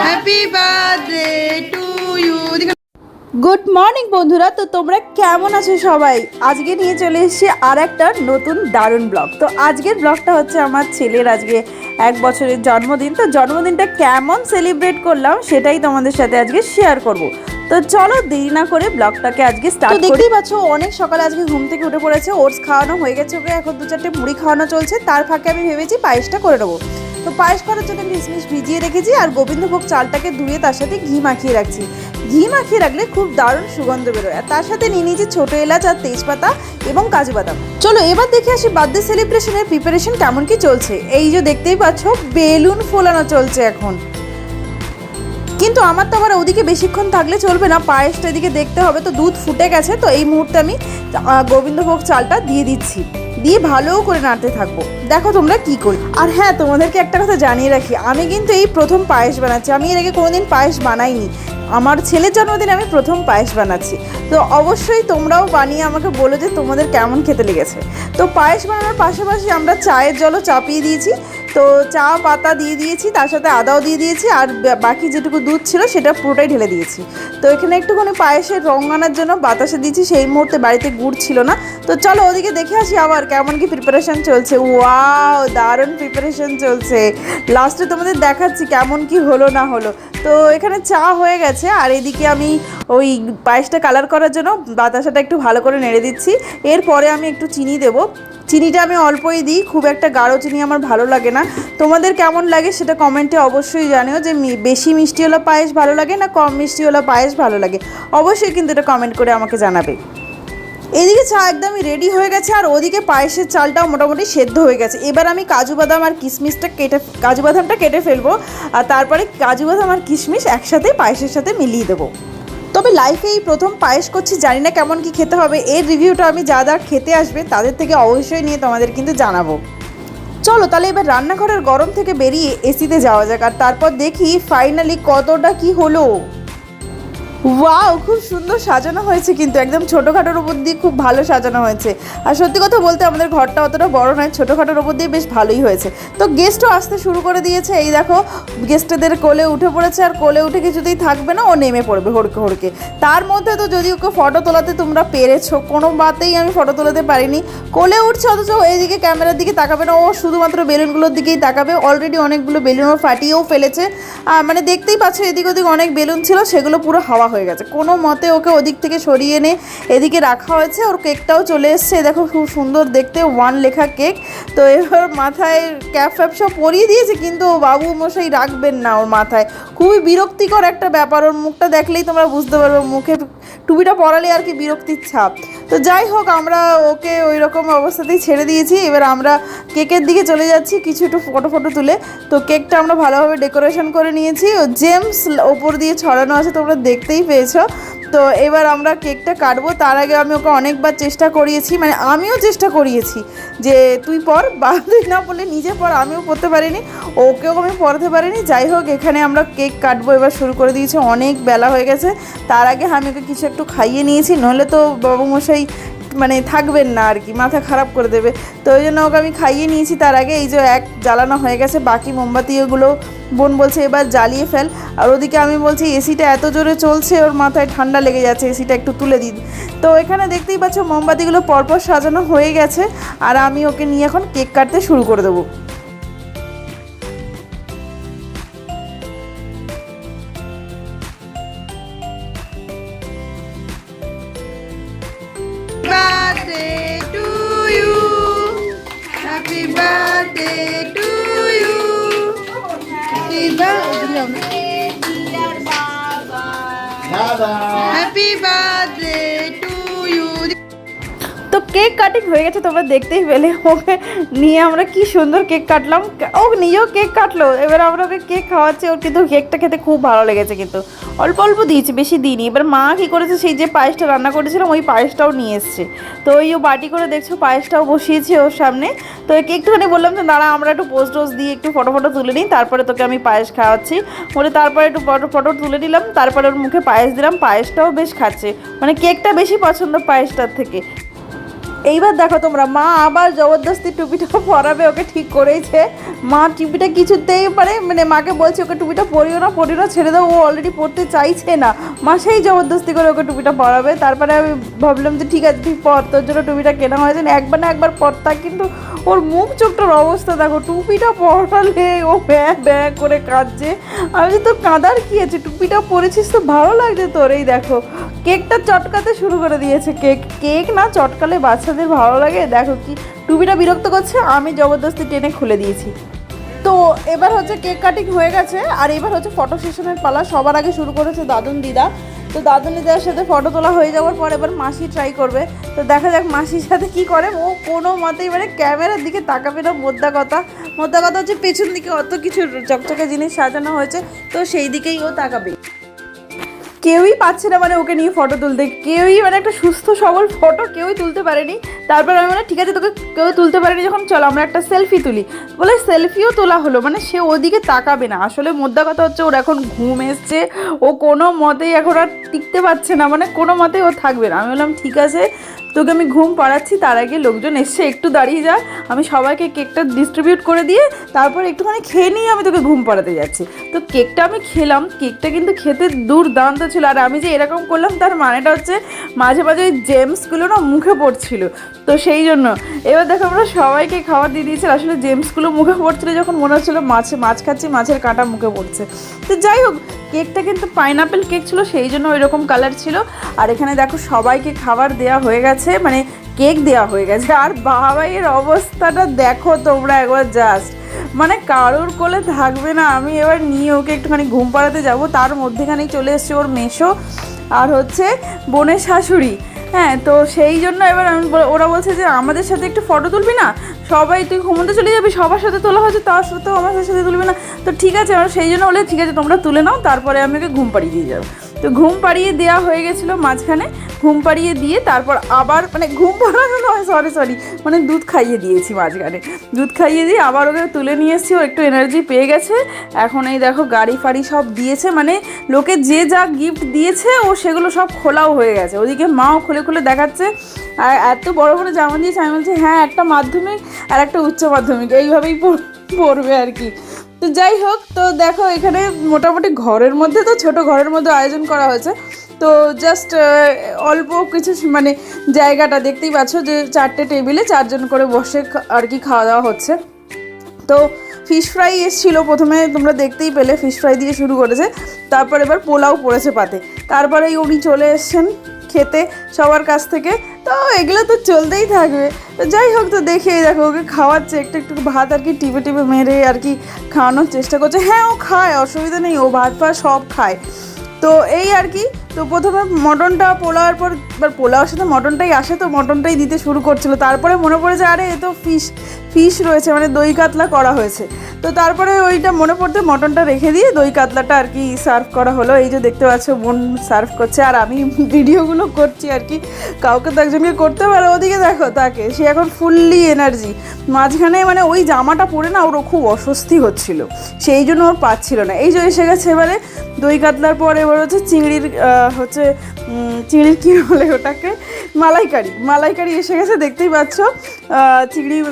Happy birthday to you. Good morning বন্ধুরা, তো তোমরা কেমন আছো সবাই? আজকে নিয়ে চলে এসেছি আর একটা নতুন দারুণ ব্লগ। তো আজকের ব্লগটা হচ্ছে আমার ছেলের আজকে 1 বছরের জন্মদিন। তো জন্মদিনটা কেমন সেলিব্রেট করলাম সেটাই তোমাদের সাথে আজকে শেয়ার করব। তো চলো দেরি না করে ব্লগটাকে আজকে স্টার্ট করি। দেখতেই পাচ্ছ অনেক সকালে আজকে ঘুম থেকে উঠে পড়েছে, ওটস খাওয়ানো হয়ে গেছে ওকে, এখন 2-4টে মুড়ি খাওয়ানো চলছে। তার ফাঁকে আমি ভেবেছি পায়েসটা করে নেবো। তো পায়েস করার জন্য কিশমিশ ভিজিয়ে রেখেছি আর গোবিন্দভোগ চালটাকে ধুয়ে তার সাথে ঘি মাখিয়ে রাখছি। ঘি মাখিয়ে রাখলে খুব দারুণ সুগন্ধ বেরোয়। আর তার সাথে নিয়ে নিয়েছি ছোটো এলাচ আর তেজপাতা এবং কাজু বাদাম। চলো এবার দেখে আসি বার্থডে সেলিব্রেশনের প্রিপারেশন কেমন কি চলছে। এই যে দেখতেই পাচ্ছ বেলুন ফোলানো চলছে এখন, কিন্তু আমার তো আবার ওদিকে বেশিক্ষণ থাকলে চলবে না, পায়েসটা এদিকে দেখতে হবে। তো দুধ ফুটে গেছে, তো এই মুহূর্তে আমি গোবিন্দভোগ চালটা দিয়ে দিচ্ছি, দিয়ে ভালো করে নাড়তে থাকবো। দেখো তোমরা কি করি। আর হ্যাঁ, তোমাদেরকে একটা কথা জানিয়ে রাখি, আমি কিন্তু এই প্রথম পায়েস বানাচ্ছি। আমি এর আগে কোনোদিন পায়েস বানাইনি। আমার ছেলের জন্মদিনে আমি প্রথম পায়েস বানাচ্ছি। তো অবশ্যই তোমরাও বানিয়ে আমাকে বলো যে তোমাদের কেমন খেতে লেগেছে। তো পায়েস বানানোর পাশাপাশি আমরা চায়ের জলও চাপিয়ে দিয়েছি। তো চা পাতা দিয়ে দিয়েছি, তার সাথে আদাও দিয়ে দিয়েছি, আর বাকি যেটুকু দুধ ছিল সেটা পুরোটাই ঢেলে দিয়েছি। তো এখানে একটুখানি পায়েসের রং আনার জন্য বাতাসে দিয়েছি, সেই মুহূর্তে বাড়িতে গুড় ছিল না। তো চলো ওদিকে দেখে আসি আবার কেমন কি প্রিপারেশন চলছে। ওয়াও, দারুণ প্রিপারেশন চলছে। লাস্টে তোমাদের দেখাচ্ছি কেমন কি হলো না হলো। তো এখানে চা হয়ে গেছে, আর এদিকে আমি ওই পায়েসটা কালার করার জন্য বাতাসাটা একটু ভালো করে নেড়ে দিচ্ছি। এরপরে আমি একটু চিনি দেবো। চিনিটা আমি অল্পই দিই, খুব একটা গাঢ় চিনি আমার ভালো লাগে না। তোমাদের কেমন লাগে সেটা কমেন্টে অবশ্যই জানিও, যে বেশি মিষ্টি হলো পায়েস ভালো লাগে না কম মিষ্টি হলো পায়েস ভালো লাগে। অবশ্যই কিন্তু এটা কমেন্ট করে আমাকে জানাবে। এদিকে চা একদমই রেডি হয়ে গেছে, আর ওদিকে পায়েসের চালটাও মোটামুটি সেদ্ধ হয়ে গেছে। এবার আমি কাজু বাদাম আর কিশমিশটা কাজু বাদামটা কেটে ফেলবো, আর তারপরে কাজু বাদাম আর কিশমিশ একসাথে পায়েসের সাথে মিলিয়ে দেবো। তবে লাইফে এই প্রথম পায়েস করছি, জানি না কেমন কি খেতে হবে। এর রিভিউটা আমি যা খেতে আসবে তাদের থেকে অবশ্যই নিয়ে তোমাদের কিন্তু জানাবো। চলো তাহলে এবার রান্নাঘরের গরম থেকে বেরিয়ে এসিতে যাওয়া যাক, আর তারপর দেখি ফাইনালি কতটা কি হলো। ওয়াও, খুব সুন্দর সাজানো হয়েছে, কিন্তু একদম ছোটোখাটোর ওপর দিয়ে খুব ভালো সাজানো হয়েছে। আর সত্যি কথা বলতে আমাদের ঘরটা অতটা বড় নয়, ছোটোখাটোর ওপর দিয়ে বেশ ভালোই হয়েছে। তো গেস্টও আসতে শুরু করে দিয়েছে। এই দেখো গেস্টদের কোলে উঠে পড়েছে, আর কোলে উঠে কিছুতেই থাকবে না, ও নেমে পড়বে হড়কে হড়কে। তার মধ্যে তো যদি ওকে ফটো তোলাতে তোমরা পেরেছো, কোনো বাতেই আমি ফটো তোলাতে পারিনি। কোলে উঠছে অথচ এইদিকে ক্যামেরার দিকে তাকাবে না, ও শুধুমাত্র বেলুনগুলোর দিকেই তাকাবে। অলরেডি অনেকগুলো বেলুন ও ফাটিয়েও ফেলেছে। মানে দেখতেই পাচ্ছ এদিক ওদিক অনেক বেলুন ছিল, সেগুলো পুরো হাওয়া হয়ে গেছে। কোনো মতে ওকে ওদিক থেকে সরিয়ে এনে এদিকে রাখা হয়েছে। ওর কেকটাও চলে এসছে, দেখো খুব সুন্দর দেখতে 1 লেখা কেক। তো এবার মাথায় ক্যাপ ফ্যাপ সব পরিয়ে দিয়েছে, কিন্তু বাবু মশাই রাখবেন না ওর মাথায়। খুবই বিরক্তিকর একটা ব্যাপার, ওর মুখটা দেখলেই তোমরা বুঝতে পারবে, মুখে টুপিটা পরালে আর কি বিরক্তির ছাপ। তো যাই হোক, আমরা ওকে ওই রকম অবস্থাতেই ছেড়ে দিয়েছি। এবার আমরা কেকের দিকে চলে যাচ্ছি কিছু একটু ফটো তুলে। তো কেকটা আমরা ভালোভাবে ডেকোরেশন করে নিয়েছি, ও জেমস ওপর দিয়ে ছড়ানো আছে, তোমরা দেখতেই পেয়েছো। তো এবার আমরা কেকটা কাটবো। তার আগে আমি ওকে অনেকবার চেষ্টা করিয়েছি, মানে আমিও চেষ্টা করিয়েছি যে তুই পর, বা তুই না বললে নিজে পর। আমিও পড়তে পারিনি, ওকেও আমি পড়াতে পারিনি। যাই হোক, এখানে আমরা কেক কাটবো এবার শুরু করে দিয়েছি। অনেক বেলা হয়ে গেছে। তার আগে আমি ওকে কিছু একটু খাইয়ে নিয়েছি, নইলে তো বাবুমশাই মানে থাকবেন না আর কি, মাথা খারাপ করে দেবে। তো ওই জন্য ওকে আমি খাইয়ে নিয়েছি। তার আগে এই যে এক জ্বালানো হয়ে গেছে, বাকি মোমবাতি ওগুলো বোন বলছে এবার জ্বালিয়ে ফেল। আর ওদিকে আমি বলছি এসিটা এত জোরে চলছে, ওর মাথায় ঠান্ডা লেগে যাচ্ছে, এসিটা একটু তুলে দিই। তো এখানে দেখতেই পাচ্ছ মোমবাতিগুলো পরপর সাজানো হয়ে গেছে, আর আমি ওকে নিয়ে এখন কেক কাটতে শুরু করে দেবো। Happy birthday to you. তো কেক কাটিং হয়ে গেছে, তোমরা দেখতেই পেলে। ওকে নিয়ে আমরা কি সুন্দর কেক কাটলাম, ও নিজেও কেক কাটলো। এবার আমরা ওকে কেক খাওয়াচ্ছি। ওর কিন্তু কেকটা খেতে খুব ভালো লেগেছে, কিন্তু অল্প অল্প দিয়েছি, বেশি দিইনি। এবার মা কী করেছে, সেই যে পায়েসটা রান্না করেছিলাম ওই পায়েসটাও নিয়ে এসছে। তো ওই ও বাটি করে দেখছো পায়েসটাও বসিয়েছি ওর সামনে। তো একটুখানি বললাম যে দাঁড়া আমরা একটু পোস্ট টোস্ট দিয়ে একটু ফটো তুলে নিই, তারপরে তোকে আমি পায়েস খাওয়াচ্ছি বলে। তারপরে একটু ফটো তুলে নিলাম, তারপরে ওর মুখে পায়েস দিলাম। পায়েসটাও বেশ খাচ্ছে, মানে কেকটা বেশি পছন্দ পায়েসটার থেকে। এইবার দেখো তোমরা, মা আবার জবরদস্তি টুপিটা পরাবে, ওকে ঠিক করেছে। মা টুপিটা কিছুতেই মানে মাকে বলছে ওকে টুপিটা পরিও না ছেড়ে দাও, ও অলরেডি পরতে চাইছে না। মা সেই জবরদস্তি করে ওকে টুপিটা পরাবে। তারপরে আমি ভাবলাম যে ঠিক আছে তুই পর, তোর জন্য টুপিটা কেনা হয়েছে, একবার না একবার পরতা। কিন্তু ওর মুখ চোখটার অবস্থা দেখো, টুপিটা পরালে ও ব্যাঁ ব্যাঁ করে কাঁদছে। আমি যে তোর কাঁদার কী আছে, টুপিটা পরেছিস তো ভালো লাগছে তোর। এই দেখো কেকটা চটকাতে শুরু করে দিয়েছে। কেক না চটকালে বাচ্চাদের ভালো লাগে। দেখো কি টুপিটা বিরক্ত করছে, আমি জবরদস্তি টেনে খুলে দিয়েছি। তো এবার হচ্ছে কেক কাটিং হয়ে গেছে, আর এবার হচ্ছে ফটো সেশনের পালা। সবার আগে শুরু করেছে দাদুন দিদা। তো দাদুন দিদার সাথে ফটো তোলা হয়ে যাওয়ার পর এবার মাসি ট্রাই করবে। তো দেখা যাক মাসির সাথে কি করে। ও কোনো মতেই ক্যামেরার দিকে তাকাবে না। মোদ্দা কথা হচ্ছে পেছন দিকে অত কিছু চকচকে জিনিস সাজানো হয়েছে, তো সেই দিকেই ও তাকাবে। কেউই পাচ্ছে না ওকে নিয়ে ফটো তুলতে, কেউই একটা সুস্থ সবল ফটো কেউই তুলতে পারেনি। তারপর আমি ঠিক আছে তোকে কেউ তুলতে পারেনি যখন, চলো আমরা একটা সেলফি তুলি। বলে সেলফিও তোলা হলো, সে ওদিকে তাকাবে না। আসলে মোদ্দা কথা হচ্ছে ওর এখন ঘুম এসছে, ও কোনো মতেই এখন আর টিকতে পারছে না, কোনো মতেই ও থাকবে না। আমি বললাম ঠিক আছে তোকে আমি ঘুম পাড়াচ্ছি, তার আগে লোকজন এসছে, একটু দাঁড়িয়ে যা, আমি সবাইকে কেকটা ডিস্ট্রিবিউট করে দিয়ে তারপর একটুখানি খেয়ে নিয়ে আমি তোকে ঘুম পাড়াতে যাচ্ছি। তো কেকটা আমি খেলাম, কেকটা কিন্তু খেতে দুর্দান্ত ছিল। আর আমি যে এরকম করলাম তার মানেটা হচ্ছে মাঝে মাঝে ওই জেমসগুলো না মুখে পড়ছিল, তো সেই জন্য এবার দেখো আমরা সবাইকে খাবার দিয়ে দিয়েছি। আসলে জেমসগুলো মুখে পড়ছিলো যখন মনে হচ্ছিলো মাছ খাচ্ছি, মাছের কাঁটা মুখে পড়ছে। তো যাই হোক কেকটা কিন্তু পাইনাপেল কেক ছিল, সেই জন্য ওই রকম কালার ছিল। আর এখানে দেখো সবাইকে খাবার দেওয়া হয়ে গেছে, কেক দেওয়া হয়ে গেছে। আর বাবাইয়ের অবস্থাটা দেখো তোমরা একবার, জাস্ট কারোর কোলে থাকবে না। আমি এবার নিয়ে ওকে একটুখানি ঘুম পাড়াতে যাবো, তার মধ্যেখানেই চলে এসছে ওর মেসো আর হচ্ছে বোনের শাশুড়ি। হ্যাঁ, তো সেই জন্য এবার ওরা বলছে যে আমাদের সাথে একটু ফটো তুলবি না, সবাই তুই ঘুমোতে চলে যাবি, সবার সাথে তোলা হয়েছে তার সাথেও আমার সাথে তুলবি না। তো ঠিক আছে, আমার সেই জন্য বলে ঠিক আছে তোমরা তুলে নাও, তারপরে আমি ওকে ঘুম পাড়িয়ে দিয়ে যাবো। তো ঘুম পাড়িয়ে দেওয়া হয়ে গেছিলো মাঝখানে, ঘুম পাড়িয়ে দিয়ে তারপর আবার ঘুম পাড়ানো নয়, সরি দুধ খাইয়ে দিয়েছি মাঝখানে। দুধ খাইয়ে দিয়ে আবার ওকে তুলে নিয়ে এসেছি, ও একটু এনার্জি পেয়ে গেছে। এখন এই দেখো গাড়ি ফাড়ি সব দিয়েছে, লোকে যে যা গিফট দিয়েছে ও সেগুলো সব খোলাও হয়ে গেছে। ওদিকে মাও খুলে খুলে দেখাচ্ছে। আর এত বড় বড় জামা দিয়েছে, আমি বলছি হ্যাঁ একটা মাধ্যমিক আর একটা উচ্চ মাধ্যমিক এইভাবেই পড়বে আর কি। তো যাই হোক, তো দেখো এখানে মোটামুটি ঘরের মধ্যে, তো ছোট ঘরের মধ্যে আয়োজন করা হয়েছে। তো জাস্ট অল্প কিছু জায়গাটা দেখতেই পাচ্ছ যে 4টে টেবিলে 4 জন করে বসে আর কি খাওয়া দাওয়া হচ্ছে। তো ফিশ ফ্রাই এসেছিলো প্রথমে, তোমরা দেখতেই পেলে ফিশ ফ্রাই দিয়ে শুরু করেছে। তারপর এবার পোলাও পড়েছে পাতে, তারপরে উনি চলে এসছেন খেতে সবার কাছ থেকে। তো এগুলো তো চলতেই থাকবে। তো যাই হোক, তো দেখে দেখো ওকে খাওয়াচ্ছে, একটু ভাত আর কি টিপে মেরে আর কি খাওয়ানোর চেষ্টা করছে। হ্যাঁ ও খায়, অসুবিধা নেই, ও ভাত ফাত সব খায়। তো এই আর কি। তো প্রথমে মটনটা পোলাওয়ার পর, এবার পোলাওর সাথে মটনটাই আসে, তো মটনটাই দিতে শুরু করছিল। তারপরে মনে পড়েছে আরে এ তো ফিশ রয়েছে, দই কাতলা করা হয়েছে। তো তারপরে ওইটা মনে পড়তে মটনটা রেখে দিয়ে দই কাতলাটা আর কি সার্ভ করা হলো। এই যে দেখতে পাচ্ছ বোন সার্ভ করছে, আর আমি ভিডিওগুলো করছি আর কি। কাউকে তো একজনকে করতে পারে, ওদিকে দেখো তাকে, সে এখন ফুললি এনার্জি। মাঝখানে ওই জামাটা পরে না ওর খুব অস্বস্তি হচ্ছিল, সেই জন্য ওর পাচ্ছিল না। এই যে এসে গেছে এবারে দই কাতলার পরে এবার হচ্ছে চিংড়ির কী বলে ওটাকে, মালাইকারি এসে গেছে, দেখতেই পাচ্ছ।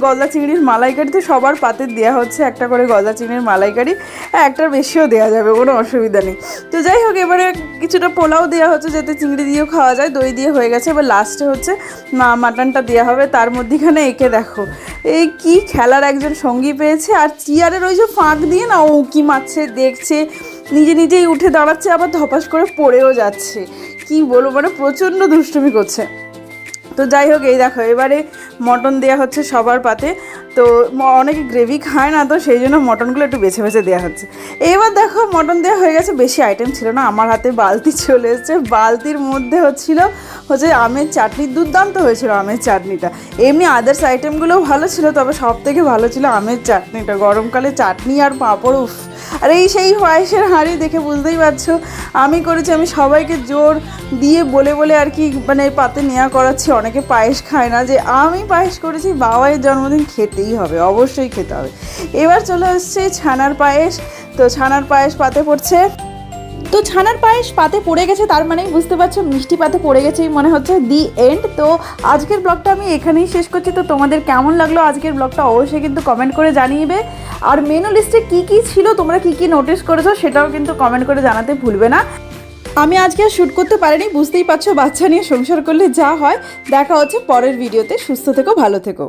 গলদা চিংড়ির মালাইকারি তো সবার পাতে দেওয়া হচ্ছে, একটা করে গলদা চিংড়ির মালাইকারি, একটার বেশিও দেওয়া যাবে, কোনো অসুবিধা নেই। তো যাই হোক, এবারে কিছুটা পোলাও দেওয়া হচ্ছে যাতে চিংড়ি দিয়েও খাওয়া যায়, দই দিয়ে হয়ে গেছে। এবার লাস্টে হচ্ছে মাটনটা দেওয়া হবে। তার মধ্যেখানে একে দেখো, এই কি খেলার একজন সঙ্গী পেয়েছে, আর চেয়ারের ওই যে ফাঁক দিয়ে না ও উঁকি মারছে, দেখছে, নিজেই উঠে দাঁড়াচ্ছে, আবার ধপাস করে পড়েও যাচ্ছে। কি বলবো, প্রচণ্ড দুষ্টুমি করছে। তো যাই হোক, এই দেখো এবারে মটন দেওয়া হচ্ছে সবার পাতে। তো অনেকে গ্রেভি খায় না, তো সেই জন্য মটনগুলো একটু বেছে বেছে দেওয়া হচ্ছে। এবার দেখো মটন দেওয়া হয়ে গেছে, বেশি আইটেম ছিল না। আমার হাতে বালতি চলে এসেছে, বালতির মধ্যে হচ্ছে আমের চাটনি, দুর্দান্ত হয়েছিল আমের চাটনিটা। এমনি আদার্স আইটেমগুলোও ভালো ছিল, তবে সব থেকে ভালো ছিল আমের চাটনিটা। গরমকালে চাটনি আর পাঁপড়, উফ। আর এই সেই পায়েসের হাঁড়ি দেখে বুঝতেই পারছো আমি করেছি, আমি সবাইকে জোর দিয়ে বলে আর কি পাতে নেওয়া করাচ্ছি। অনেকে পায়েস খায় না, যে আমি পায়েস করেছি, বাবাইয়ের জন্মদিন খেতেই হবে, অবশ্যই খেতে হবে। এবার চলে আসছে ছানার পায়েস। তো ছানার পায়েস পাতে পড়ছে। তো ছানার পায়েস পাতে পড়ে গেছে, তার মানেই বুঝতে পারছো মিষ্টি পাতে পড়ে গেছেই মনে হচ্ছে দি এন্ড। তো আজকের ব্লগটা আমি এখানেই শেষ করছি। তো তোমাদের কেমন লাগলো আজকের ব্লগটা অবশ্যই কিন্তু কমেন্ট করে জানিয়ে। আর মেনু লিস্টে কী কী ছিল, তোমরা কী কী নোটিস করেছো সেটাও কিন্তু কমেন্ট করে জানাতে ভুলবে না। আমি আজকে আর শ্যুট করতে পারিনি, বুঝতেই পারছো বাচ্চা নিয়ে সংসার করলে যা হয়। দেখা হচ্ছে পরের ভিডিওতে। সুস্থ থেকো, ভালো থেকো।